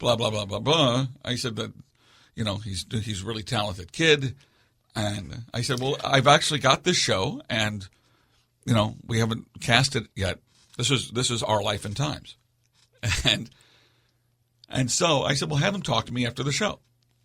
blah, blah, blah, blah, blah. I said that, he's a really talented kid. And I said, well, I've actually got this show, and, we haven't cast it yet. This is Our Life and Times. And so I said, well, have him talk to me after the show.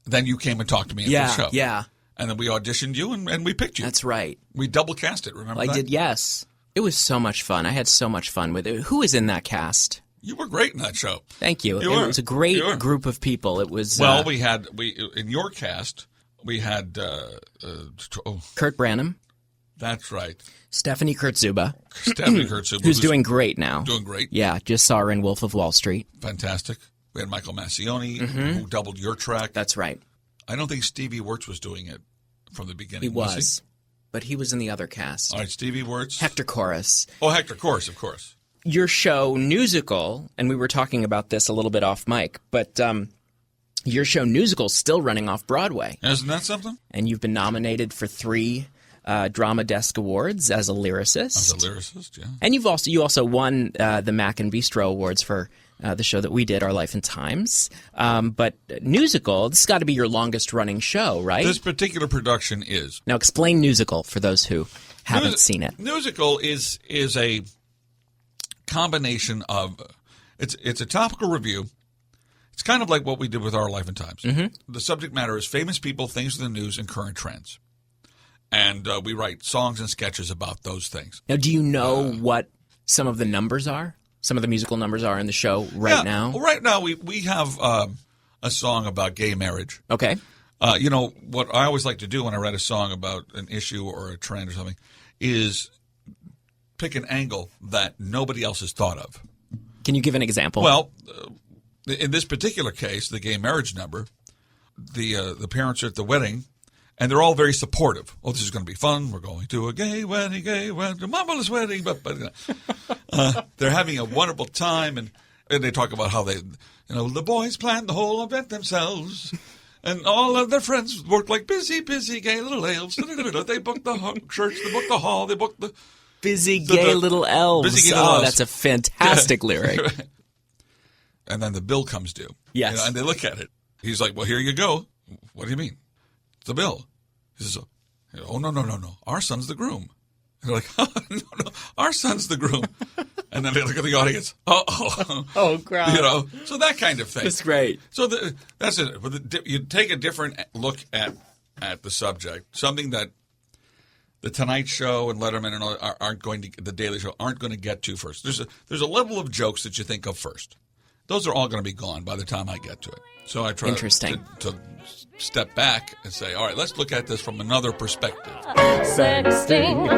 Then you came and talked to me after the show. Yeah. And then we auditioned you, and we picked you. That's right. We double cast it, remember that? I did, yes. It was so much fun. I had so much fun with it. Who was in that cast? You were great in that show. Thank you. It was a great group of people. It was well. In your cast we had Kurt Branham. That's right. Stephanie Kurtzuba. Who's doing great now. Doing great. Yeah, just saw her in Wolf of Wall Street. Fantastic. We had Michael Massioni, who doubled your track. That's right. I don't think Stevie Wirtz was doing it from the beginning. He was. But he was in the other cast. All right, Stevie Wirtz. Hector Chorus. Oh, Hector Chorus, of course. Your show, Newsicle, and we were talking about this a little bit off mic, but your show, Newsicle, is still running Off-Broadway. Isn't that something? And you've been nominated for 3 Drama Desk Awards as a lyricist. As a lyricist, yeah. And you also won the Mac and Bistro Awards for the show that we did, Our Life and Times. But Newsicle, this has got to be your longest-running show, right? This particular production is. Now, explain Newsicle for those who haven't seen it. Newsicle is a combination of it's a topical review. It's kind of like what we did with Our Life and Times. Mm-hmm. The subject matter is famous people, things in the news, and current trends. And we write songs and sketches about those things. Now, do you know what some of the numbers are? Some of the musical numbers are in the show now? Well, right now we have a song about gay marriage. Okay. What I always like to do when I write a song about an issue or a trend or something is pick an angle that nobody else has thought of. Can you give an example? Well, in this particular case, the gay marriage number, the parents are at the wedding, and they're all very supportive. Oh, this is going to be fun. We're going to a gay wedding, a marvelous wedding. But they're having a wonderful time, and they talk about how the boys planned the whole event themselves, and all of their friends worked like busy gay little elves. They booked the church, they booked the hall, they booked the... Busy gay little elves. Busy gay little elves. That's a fantastic lyric. And then the bill comes due. Yes. And they look at it. He's like, well, here you go. What do you mean? It's the bill. He says, oh, no. Our son's the groom. And they're like, oh, no, our son's the groom. And then they look at the audience. Oh, crap. So that kind of thing. That's great. So that's it. You take a different look at the subject, something that The Tonight Show and Letterman and all the Daily Show aren't going to get to first. There's a level of jokes that you think of first. Those are all going to be gone by the time I get to it. So I try to step back and say, all right, let's look at this from another perspective. Sexting,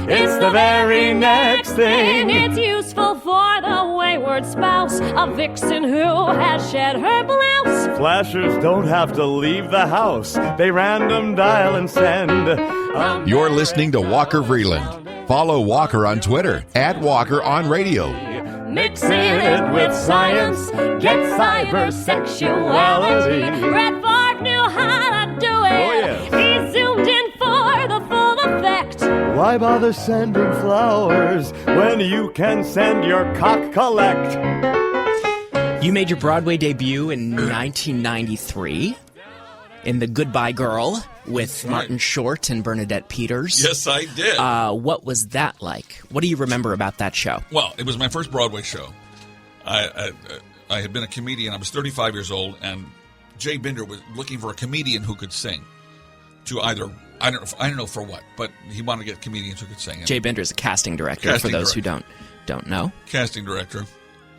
it's the very next thing. It's useful for the wayward spouse, a vixen who has shed her blouse. Flashers don't have to leave the house. They random dial and send. You're listening to Walker Vreeland. Follow Walker on Twitter @WalkerOnRadio. Mixing it with science, get cybersexuality. Red Fark knew how to do it. Oh, yes. He zoomed in for the full effect. Why bother sending flowers when you can send your cock collect? You made your Broadway debut in 1993 in The Goodbye Girl with Martin Short and Bernadette Peters. Yes, I did. What was that like? What do you remember about that show? Well, it was my first Broadway show. I had been a comedian. I was 35 years old, and Jay Binder was looking for a comedian who could sing. To either, I don't know for what, but he wanted to get comedians who could sing. Jay Binder is a casting director, for those who don't know. Casting director.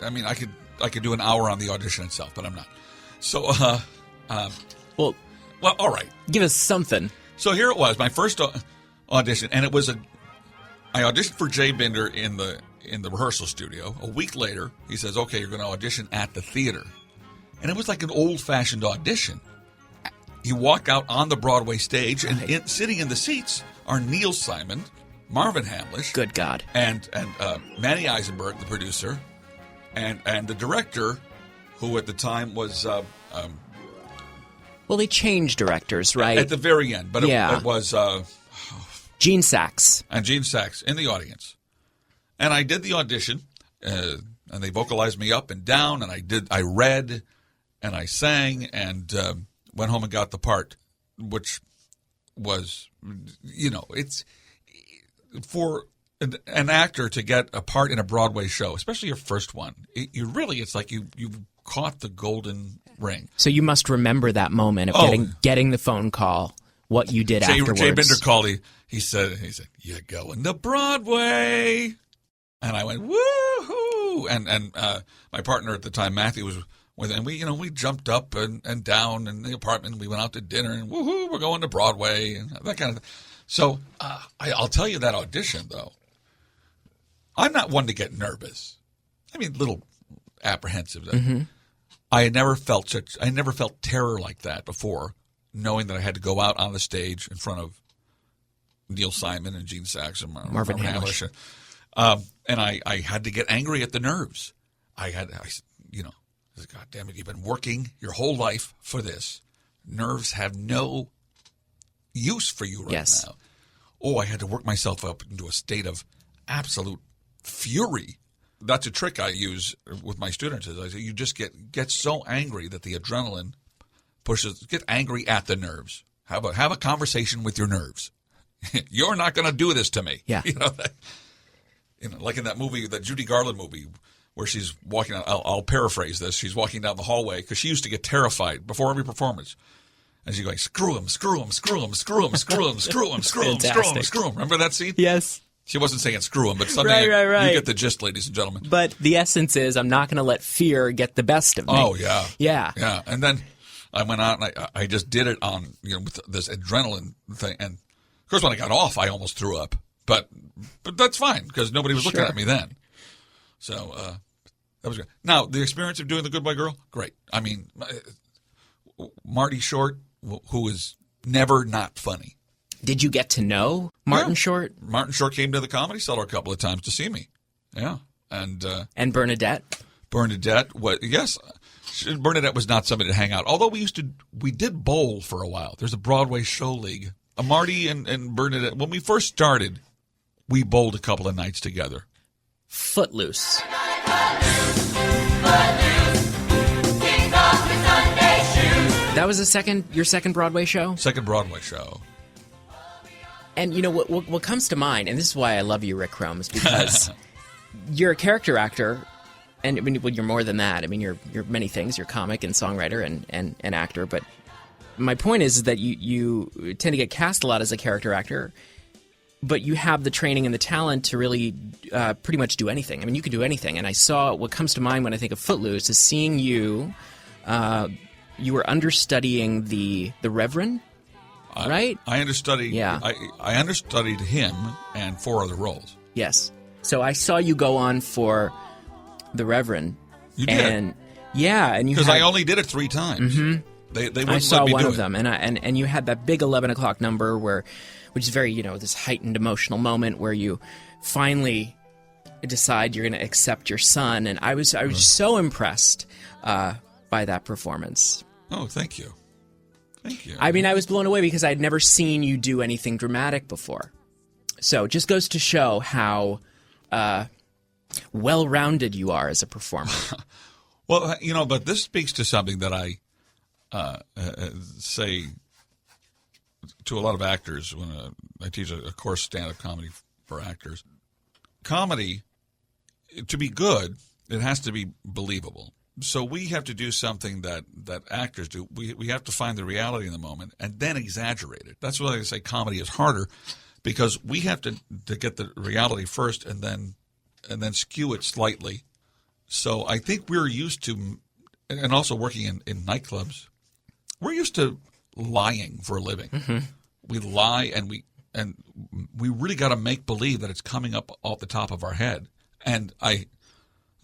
I mean, I could do an hour on the audition itself, but I'm not. So, well, all right. Give us something. So here it was, my first audition, and I auditioned for Jay Binder in the rehearsal studio. A week later, he says, okay, you're going to audition at the theater. And it was like an old-fashioned audition. You walk out on the Broadway stage, and sitting in the seats are Neil Simon, Marvin Hamlish. Good God. And Manny Eisenberg, the producer, and the director, who at the time was... well, they changed directors, right? At the very end, but it was... Gene Saks. And Gene Saks in the audience. And I did the audition. and they vocalized me up and down, and I read, and I sang, and went home and got the part, which was, it's for an actor to get a part in a Broadway show, especially your first one. It's like you've caught the golden ring. So you must remember that moment of getting the phone call, what you did afterwards. Jay Binder called. He said, "You're going to Broadway," and I went, "Woo-hoo!" And my partner at the time, Matthew, was with, and we jumped up and down in the apartment. We went out to dinner, and woohoo, we're going to Broadway, and that kind of thing. So I'll tell you that audition though. I'm not one to get nervous. I mean, a little apprehensive. Mm-hmm. I never felt terror like that before, knowing that I had to go out on the stage in front of Neil Simon and Gene Sachs and Marvin Hamlish. And I had to get angry at the nerves. I said, God damn it, you've been working your whole life for this. Nerves have no use for you right now. Oh, I had to work myself up into a state of absolute fury. That's a trick I use with my students. Is I say you just get so angry that the adrenaline pushes. Get angry at the nerves. Have a conversation with your nerves. You're not going to do this to me. Yeah. Like in that movie, that Judy Garland movie, where she's walking out. I'll paraphrase this. She's walking down the hallway because she used to get terrified before every performance. And she's going, screw him, screw him, screw him, screw him, screw him, screw him, screw him, screw him, screw him. Remember that scene? Yes. She wasn't saying screw him, but something. Right. You get the gist, ladies and gentlemen. But the essence is, I'm not going to let fear get the best of me. Oh, yeah. Yeah. Yeah. And then I went out and I just did it on, with this adrenaline thing. And of course, when I got off, I almost threw up. But that's fine because nobody was looking at me then. So that was good. Now, the experience of doing The Goodbye Girl, great. I mean, Marty Short, who is never not funny. Did you get to know Martin Short? Martin Short came to the Comedy Cellar a couple of times to see me. Yeah. And Bernadette? Bernadette, yes. Bernadette was not somebody to hang out. Although we did bowl for a while. There's a Broadway show league. Marty and Bernadette, when we first started, we bowled a couple of nights together. Footloose. That was your second Broadway show? Second Broadway show. And what comes to mind, and this is why I love you, Rick Crom, is because you're a character actor, and I mean, well, you're more than that. I mean, you're many things. You're comic and songwriter and actor. But my point is that you tend to get cast a lot as a character actor, but you have the training and the talent to really pretty much do anything. I mean, you can do anything. And I saw what comes to mind when I think of Footloose is seeing you. You were understudying the Reverend. Right? I understudied. Yeah. I understudied him and 4 other roles. Yes. So I saw you go on for the Reverend. You did. And you because I only did it 3 times. Mm-hmm. They wouldn't I saw let me one do of them, and you had that big 11 o'clock number which is very this heightened emotional moment where you finally decide you're going to accept your son, and I was so impressed by that performance. Oh, thank you. Thank you. I mean, I was blown away because I'd never seen you do anything dramatic before. So it just goes to show how well-rounded you are as a performer. Well, but this speaks to something that I say to a lot of actors when I teach a course, stand-up comedy for actors. Comedy, to be good, it has to be believable. So we have to do something that actors do. We have to find the reality in the moment and then exaggerate it. That's why I say comedy is harder, because we have to get the reality first and then skew it slightly. So I think we're used to, and also working in nightclubs, we're used to lying for a living. Mm-hmm. We lie and we really got to make believe that it's coming up off the top of our head. And I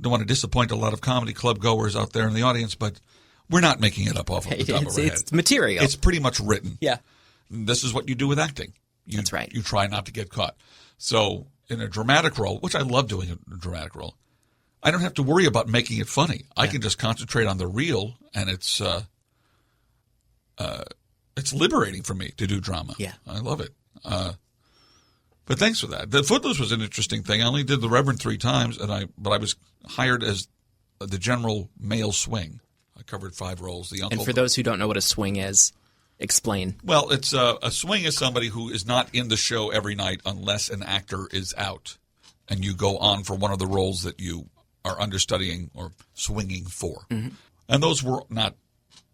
don't want to disappoint a lot of comedy club goers out there in the audience, but we're not making it up off the top of our head. It's material. It's pretty much written. Yeah. This is what you do with acting. That's right. You try not to get caught. So in a dramatic role, which I love doing a dramatic role, I don't have to worry about making it funny. Yeah. I can just concentrate on the real, and it's liberating for me to do drama. Yeah. I love it. But thanks for that. The Footloose was an interesting thing. I only did the Reverend 3 times, but I was hired as the general male swing. I covered 5 roles. The uncle. And for those who don't know what a swing is, explain. Well, it's a swing is somebody who is not in the show every night unless an actor is out, and you go on for one of the roles that you are understudying or swinging for. Mm-hmm. And those were not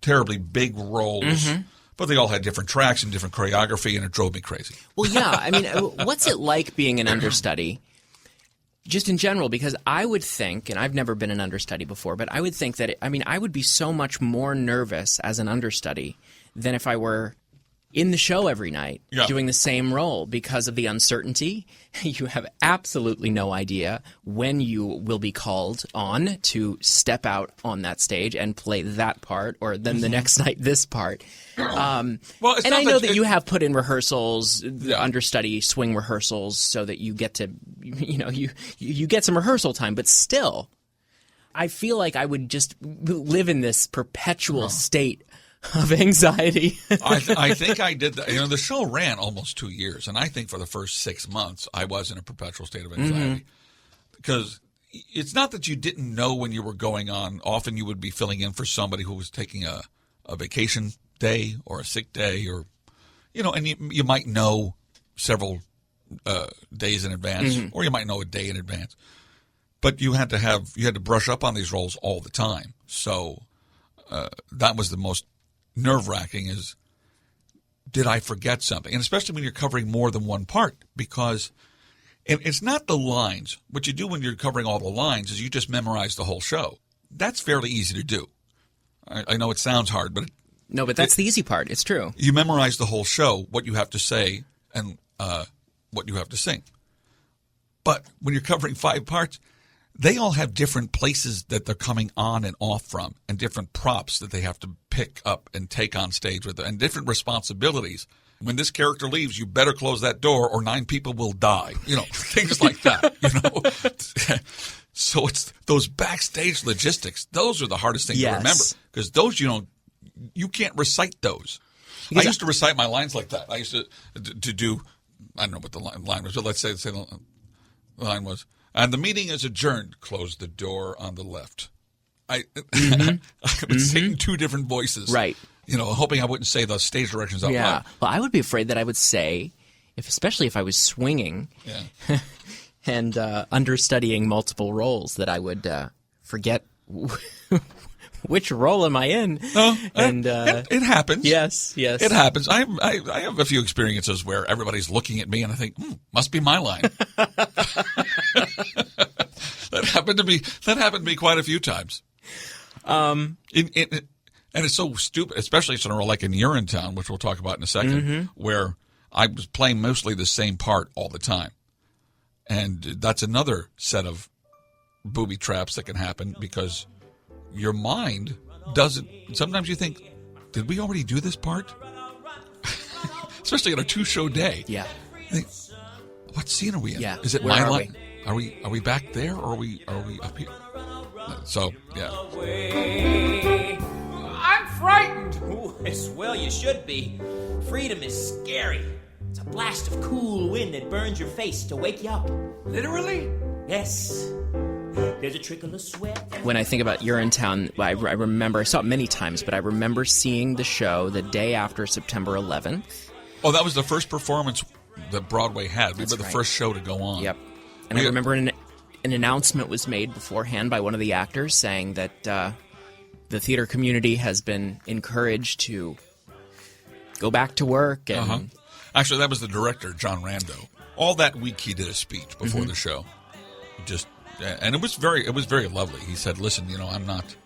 terribly big roles, but they all had different tracks and different choreography, and it drove me crazy. Well, yeah. I mean, what's it like being an understudy? Just in general, because I would think, and I've never been an understudy before, but I would think that, I would be so much more nervous as an understudy than if I were in the show every night doing the same role because of the uncertainty. You have absolutely no idea when you will be called on to step out on that stage and play that part, or then the next night this part. And I know that you have put in rehearsals, understudy swing rehearsals, so that you get to, you get some rehearsal time, but still, I feel like I would just live in this perpetual state of anxiety. I think I did that. The show ran almost 2 years, and I think for the first 6 months I was in a perpetual state of anxiety. Because it's not that you didn't know when you were going on. Often you would be filling in for somebody who was taking a vacation day or a sick day, or and you might know several days in advance, or you might know a day in advance. But you had to brush up on these roles all the time. So that was the most nerve-wracking, is did I forget something? And especially when you're covering more than one part, because it's not the lines. What you do when you're covering all the lines is you just memorize the whole show. That's fairly easy to do. I know it sounds hard, but but that's the easy part. It's true. You memorize the whole show, what you have to say and what you have to sing. But when you're covering 5 parts, they all have different places that they're coming on and off from, and different props that they have to pick up and take on stage with, and different responsibilities. When this character leaves, you better close that door or 9 people will die. Things like that. So it's those backstage logistics. Those are the hardest things to remember, because those you can't recite those. I used to recite my lines like that. I used to do, I don't know what the line was, but let's say the line was, and the meeting is adjourned. Close the door on the left. I've been saying 2 different voices. Right. Hoping I wouldn't say the stage directions out loud. Well, I would be afraid that I would say, especially if I was swinging and understudying multiple roles, that I would forget which role am I in. And it happens. Yes. It happens. I have a few experiences where everybody's looking at me and I think, must be my line. That happened to me quite a few times. And it's so stupid, especially sort of like in Urinetown, which we'll talk about in a second, where I was playing mostly the same part all the time. And that's another set of booby traps that can happen, because your mind doesn't. Sometimes you think, did we already do this part? Especially on a 2-show day. Yeah. Think, what scene are we in? Yeah. Is it Where my are line? Are we back there, or are we up here? So yeah. I'm frightened. Ooh, well, you should be. Freedom is scary. It's a blast of cool wind that burns your face to wake you up. Literally? Yes. There's a trickle of sweat. When I think about Urinetown, I remember, I saw it many times, but I remember seeing the show the day after September 11th. Oh, that was the first performance that Broadway had. We were the first show to go on. Yep. And I remember an announcement was made beforehand by one of the actors saying that the theater community has been encouraged to go back to work. And Actually, that was the director, John Rando. All that week he did a speech before the show. And it was very lovely. He said, "Listen, I'm not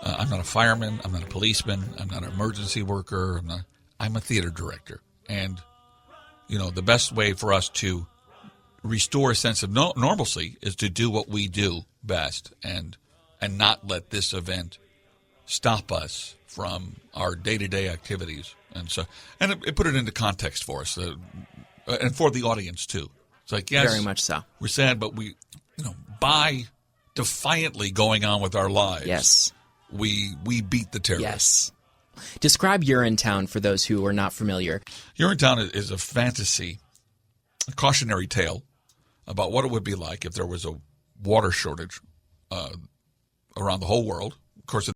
a fireman. I'm not a policeman. I'm not an emergency worker. I'm a theater director. And the best way for us to restore a sense of normalcy is to do what we do best, and not let this event stop us from our day-to-day activities." And it put it into context for us, and for the audience too. It's like, yes, very much so. We're sad, but we, by defiantly going on with our lives, we beat the terrorists. Yes. Describe Urinetown for those who are not familiar. Urinetown is a fantasy cautionary tale about what it would be like if there was a water shortage around the whole world. Of course,